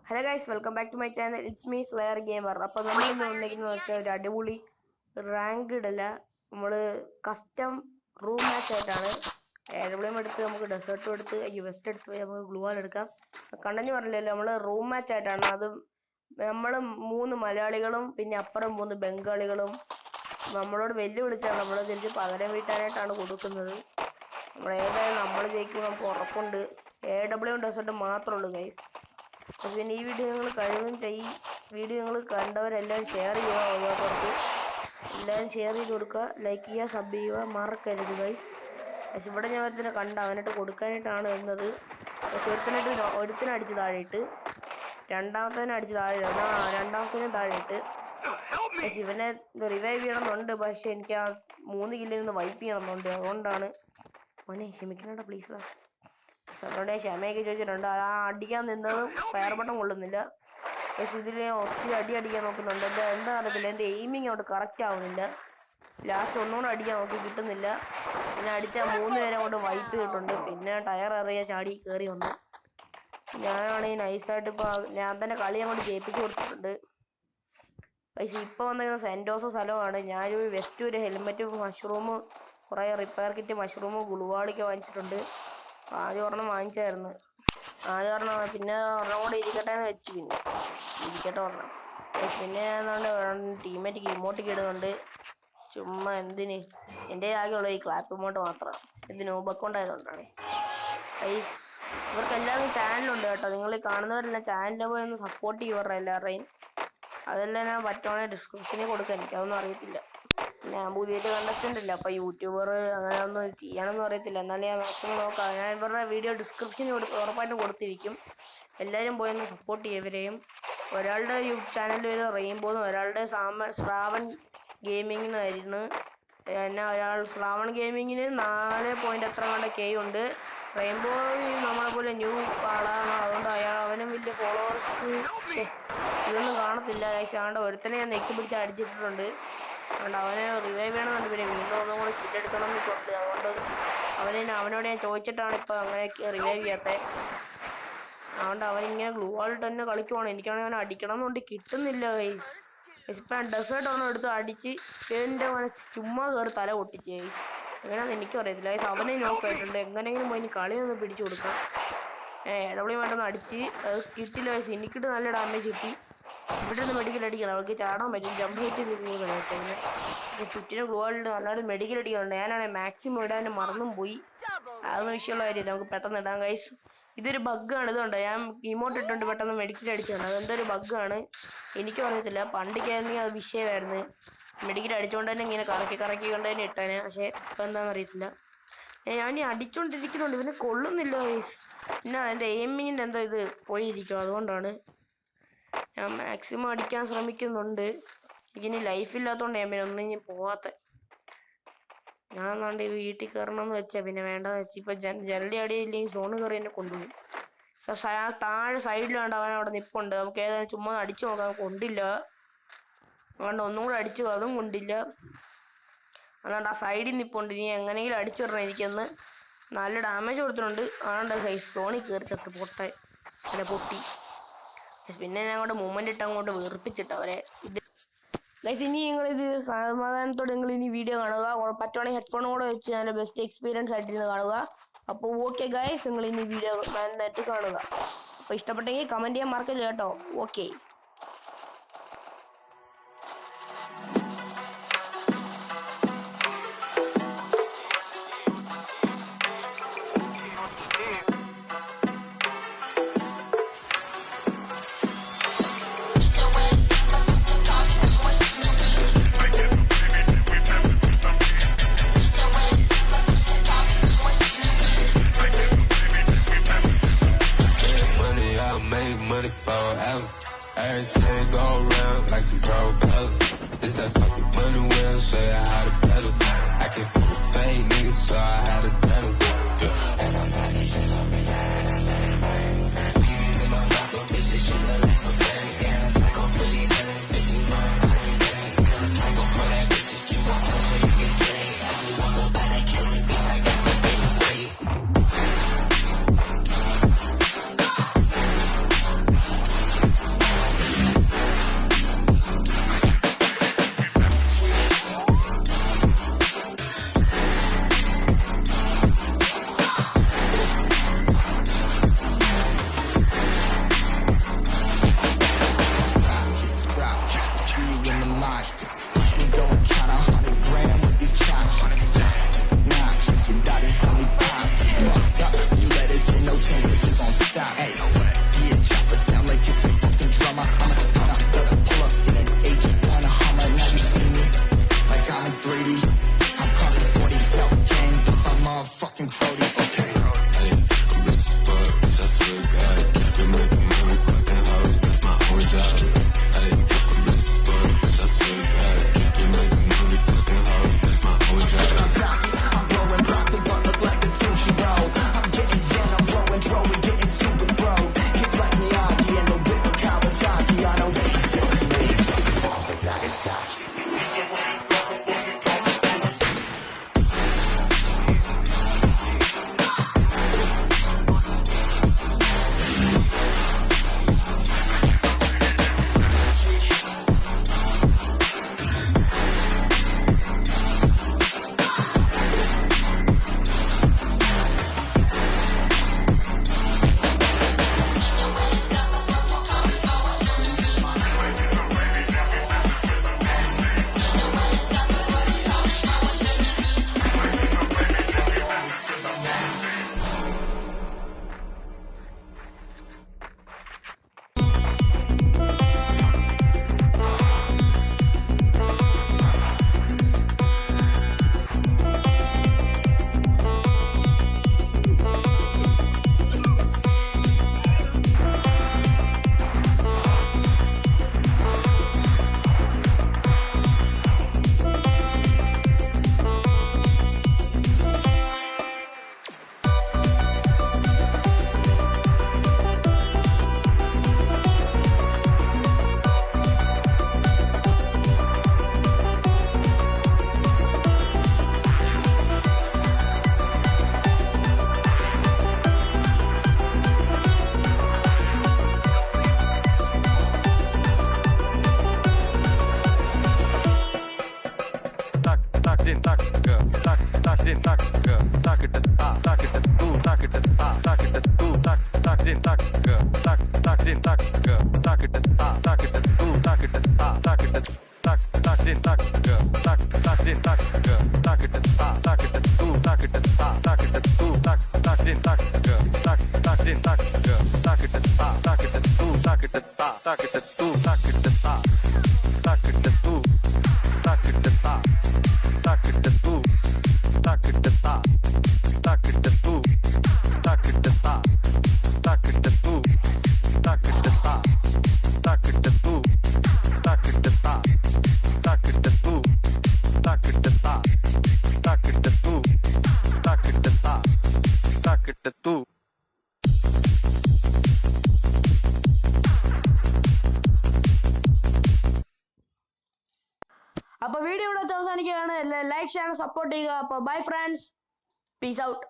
Hello guys, welcome back to my channel. It's me slayer gamer. അപ്പോൾ നമ്മൾ ഇന്ന് വന്നിരിക്കുന്നത് വെച്ചാൽ ഒരു അടിപൊളി റാങ്ക്ഡ് അല്ല, നമ്മൾ കസ്റ്റം റൂം മാച്ച് ആയിട്ടാണ്. എവിടെയും എടുത്ത് നമുക്ക് ഡെസേർട്ടും എടുത്ത് വെസ്റ്റ് എടുത്ത് നമുക്ക് ഗ്ലൂവാൾ എടുക്കാം. കണ്ടന്റ് പറഞ്ഞില്ലല്ലോ, നമ്മൾ റൂം മാച്ച് ആയിട്ടാണ്. അതും നമ്മൾ 3 മലയാളികളും പിന്നെ അപ്പുറം 3 ബംഗാളികളും നമ്മളോട് വെല്ലുവിളിച്ചാണ്. നമ്മൾ തിരിച്ച് പകരം വീട്ടാനായിട്ടാണ് കൊടുക്കുന്നത്. നമ്മൾ ഏതായാലും നമ്മൾ ജയിക്കും, നമുക്ക് ഉറപ്പുണ്ട്. AW ഡെസേർട്ട് മാത്രമേ ഉള്ളൂ ഗൈസ്. അപ്പോൾ പിന്നെ ഈ വീഡിയോ നിങ്ങൾ കഴിവും വീഡിയോ നിങ്ങൾ കണ്ടവരെല്ലാവരും ഷെയർ ചെയ്യുക. ഓരോരുത്തർക്ക് എല്ലാവരും ഷെയർ ചെയ്ത് കൊടുക്കുക, ലൈക്ക് ചെയ്യുക, സബ് ചെയ്യുക, മറക്കരുത് ഗൈസ്. പക്ഷെ ഇവിടെ ഞാൻ ഒരുത്തിനെ കണ്ട അവനായിട്ട് കൊടുക്കാനായിട്ടാണ് വരുന്നത്. പക്ഷെ ഒരുത്തിനെ അടിച്ച് താഴെയിട്ട്, രണ്ടാമത്തേനെ അടിച്ച് രണ്ടാമത്തേനും താഴെയിട്ട്. പക്ഷെ ഇവനെ റിവൈവ് ചെയ്യണമെന്നുണ്ട്. പക്ഷെ എനിക്ക് ആ 3 കില്ലിൽ നിന്ന് വൈപ്പ് ചെയ്യണമെന്നുണ്ട്. അതുകൊണ്ടാണ് മോനെ ക്ഷമിക്കണേടാ പ്ലീസ്. അവരുടെ ക്ഷമയൊക്കെ ചോദിച്ചിട്ടുണ്ട്. ആ അടിക്കാൻ നിന്നതും ഫയർ ബട്ടൺ കൊള്ളുന്നില്ല. പക്ഷെ ഇതിൽ ഒത്തിരി അടിക്കാൻ നോക്കുന്നുണ്ട്. എന്താ അറിയത്തില്ല, എൻ്റെ എയിമിങ് അവിടെ കറക്റ്റ് ആവുന്നില്ല. ലാസ്റ്റ് ഒന്നുകൂടെ അടിക്കാൻ നോക്കി കിട്ടുന്നില്ല. പിന്നെ അടിച്ച 3 പേരെ കൊണ്ട് വൈപ്പ് ചെയ്തിട്ടുണ്ട്. പിന്നെ ടയർ എറിയ ചാടി കയറി വന്നു. ഞാനാണെങ്കിൽ നൈസായിട്ട് ഇപ്പോൾ ഞാൻ തന്നെ കളി അങ്ങോട്ട് ജയിപ്പിച്ച് കൊടുത്തിട്ടുണ്ട്. പക്ഷെ ഇപ്പോൾ വന്നിരിക്കുന്ന സെൻറ്റോസ് സ്ഥലമാണ്. ഞാനൊരു വെസ്റ്റ്, ഒരു ഹെൽമെറ്റ്, മഷ്റൂം, കുറേ റിപ്പയർ കിറ്റ്, മഷ്റൂം, ഗുളുവാളിക്ക് വാങ്ങിച്ചിട്ടുണ്ട്. ആദ്യം ഒരെണ്ണം വാങ്ങിച്ചായിരുന്നു. പിന്നെ ഒരെണ്ണം കൂടെ ഇരിക്കട്ടെ എന്ന് വെച്ച്, പിന്നെ ഇരിക്കട്ടെ ഒരെണ്ണം. പിന്നെ ടീമേറ്റ് ഇമോട്ടിക്ക് ഇടുന്നുണ്ട്. ചുമ്മാ എന്തിന്, എൻ്റെ ആകെയുള്ള ഈ ക്ലാപ്പ് ഇമോട്ട് മാത്രം. ഇതിന് ഉപക്കൊണ്ടായതുകൊണ്ടാണ്. ഇവർക്ക് എല്ലാവർക്കും ചാനലുണ്ട് കേട്ടോ. നിങ്ങൾ കാണുന്നവരെല്ലാം ചാനലിൽ പോയി ഒന്ന് സപ്പോർട്ട് ചെയ്യുവരുടെ എല്ലാവരുടെയും. അതെല്ലാം ഞാൻ പറ്റുവാണെങ്കിൽ ഡിസ്ക്രിപ്ഷനിൽ കൊടുക്കാം. എനിക്കതൊന്നും അറിയത്തില്ല. ഞാൻ പുതിയൊരു കണ്ടസ്റ്റൻ്റ് ഇല്ല, അപ്പോൾ യൂട്യൂബർ അങ്ങനെ ഒന്നും ചെയ്യണമെന്ന് അറിയത്തില്ല. എന്നാലും ഞാൻ മാക്സിമം നോക്കാം. ഞാൻ ഇവരുടെ വീഡിയോ ഡിസ്ക്രിപ്ഷനിൽ ഉറപ്പായിട്ടും കൊടുത്തിരിക്കും. എല്ലാവരും പോയി ഒന്ന് സപ്പോർട്ട് ചെയ്യവരെയും. ഒരാളുടെ യൂട്യൂബ് ചാനൽ പേര് റെയിൻബോന്നും, ഒരാളുടെ ശ്രാവൺ ഗെയിമിങ്ങിനായിരുന്നു. പിന്നെ ശ്രാവൺ ഗെയിമിങ്ങിന് 4 എത്ര കണ്ട K ഉണ്ട്. റെയിൻബോ നമ്മളെ പോലെ ന്യൂ ആളാണ്, അതുകൊണ്ട് അവനും വലിയ ഫോളോവേഴ്സ് ഇതൊന്നും കാണത്തില്ല. ആണ്ട് ഒരുത്തനെ ഞാൻ നെക്കി പിടിച്ച് അടിച്ചിട്ടുണ്ട്. അതുകൊണ്ട് അവനെ റിവൈവ് ചെയ്യണമെന്നുണ്ട്. പിന്നെ വീണ്ടും ഒന്നും കൂടെ കിട്ടെടുക്കണം എന്നൊക്കെയുണ്ട്. അതുകൊണ്ട് അവനോട് ഞാൻ ചോദിച്ചിട്ടാണ് ഇപ്പോൾ അങ്ങനെ റിവൈവ് ചെയ്യാത്തത്. അതുകൊണ്ട് അവനിങ്ങനെ ഗ്ലൂ വാളിട്ട് തന്നെ കളിക്കുവാണ്. എനിക്കാണെങ്കിൽ അവനെ അടിക്കണം എന്നുണ്ട്, കിട്ടുന്നില്ല. ഇപ്പം ഡെസേർട്ട് ഒന്നും എടുത്ത് അടിച്ച് എൻ്റെ ചുമ്മാ കയറി തല പൊട്ടിച്ച്. എങ്ങനെയാണെന്ന് എനിക്കും അറിയത്തില്ല. അവനെ നോക്കായിട്ടുണ്ട്. എങ്ങനെയെങ്കിലും പോയി കളി ഒന്ന് പിടിച്ചു കൊടുക്കാം. AW വേണ്ടൊന്ന് അടിച്ച് അത് കിട്ടില്ല. എനിക്കിട്ട് നല്ല ഡാമേജ് കിട്ടി. ഇവിടെ നിന്ന് മെഡിക്കൽ അടിക്കണം. അവർക്ക് ചാടാൻ പറ്റും, ജമ്പ് ഹൈറ്റ് പിന്നെ ചുറ്റിനും ഗ്ലൂ വാളിട്ട് നല്ലൊരു മെഡിക്കൽ അടിക്കാനുണ്ട്. ഞാനാണെങ്കിൽ മാക്സിമം ഇടാൻ മറന്നും പോയി. അതൊന്നും വിഷയമുള്ള കാര്യമില്ല, നമുക്ക് പെട്ടെന്ന് ഇടാം ഗൈസ്. ഇതൊരു ബഗ്ഗാണ്. ഇതുകൊണ്ട് ഞാൻ ഇമോട്ട് ഇട്ടുണ്ട് പെട്ടെന്ന് മെഡിക്കൽ അടിച്ചുകൊണ്ട്. അതെന്തൊരു ബഗ്ഗാണ് എനിക്കും അറിയത്തില്ല. പണ്ടിക്കായിരുന്നെങ്കിൽ അത് വിഷയമായിരുന്നു. മെഡിക്കൽ അടിച്ചുകൊണ്ട് തന്നെ ഇങ്ങനെ കറക്കി കൊണ്ട് തന്നെ ഇട്ടാനെ. പക്ഷേ ഇപ്പം എന്താണെന്ന് അറിയത്തില്ല. ഞാൻ അടിച്ചുകൊണ്ടിരിക്കുന്നുണ്ട്, ഇവനെ കൊള്ളുന്നില്ല ഗൈസ്. പിന്നെ എൻ്റെ എയിമിങ്ങിൻ്റെ എന്തോ ഇത് പോയിരിക്കും. അതുകൊണ്ടാണ് ഞാൻ മാക്സിമം അടിക്കാൻ ശ്രമിക്കുന്നുണ്ട്. എനിക്കിനി ലൈഫില്ലാത്തതുകൊണ്ട് ഞാൻ പിന്നെ ഒന്നും ഇനി പോവാത്ത. ഞാൻ കണ്ട് വീട്ടിൽ കയറണമെന്ന് വെച്ചാൽ പിന്നെ വേണ്ടെന്ന് വെച്ചാൽ ഇപ്പം ജനലി അടിയില്ലെങ്കിൽ സോണ് കയറി എന്നെ കൊണ്ടുപോകും. താഴെ സൈഡിലാണ്ട് അവൻ അവിടെ നിൽപ്പുണ്ട്. നമുക്ക് ഏതായാലും ചുമ്മാ അടിച്ചു നോക്കാം. കൊണ്ടില്ല. അതുകൊണ്ട് ഒന്നും കൂടെ അടിച്ചു, അതും കൊണ്ടില്ല. അതുകൊണ്ട് ആ സൈഡിൽ നിൽപ്പുണ്ട്. ഇനി എങ്ങനെയെങ്കിലും അടിച്ചിടണം. എനിക്കൊന്ന് നല്ല ഡാമേജ് കൊടുത്തിട്ടുണ്ട്. അതുകൊണ്ട് സോണിൽ കയറി ചത്ത് പൊട്ടി. പിന്നെ ഞാൻ അങ്ങോട്ട് മൂവ്മെന്റ് ഇട്ട് അങ്ങോട്ട് വീർപ്പിച്ചിട്ട് അവരെ ഗൈസ്. ഇനി നിങ്ങളിത് സമാധാനത്തോടെ നിങ്ങൾ ഇനി വീഡിയോ കാണുക. പറ്റുവാണെങ്കിൽ ഹെഡ്ഫോണും കൂടെ വെച്ച് നല്ല ബെസ്റ്റ് എക്സ്പീരിയൻസ് ആയിട്ടിരുന്ന് കാണുക. അപ്പോൾ ഓക്കെ ഗൈസ്, നിങ്ങൾ ഇനി വീഡിയോ നന്നായിട്ട് കാണുക. അപ്പോൾ ഇഷ്ടപ്പെട്ടെങ്കിൽ കമൻറ്റ് ചെയ്യാൻ മറക്കില്ല കേട്ടോ. Okay. Money forever. Everything go round like some propellers. It's that fucking money wheel, show you how to pedal. I can feel the fake niggas, so I had to pedal. And I'm not even on me, in my mouth, so bitches, she look like some fairy tales. Psycho for these other bitches, psycho for that bitches, you want to so you can say. I just walk up by that killing beats, I got some things to say. din tak tak it tak it tu tak it tak it tak din tak din tak it tak it tu tak it tu tak din tak din tak it tu tak it tu tak it tu tak it tu അപ്പൊ video ഇവിടെ വെച്ച് അവസാനിക്കുകയാണ്. Like ചെയ്യാൻ support ചെയ്യുക. അപ്പൊ bye friends, peace out.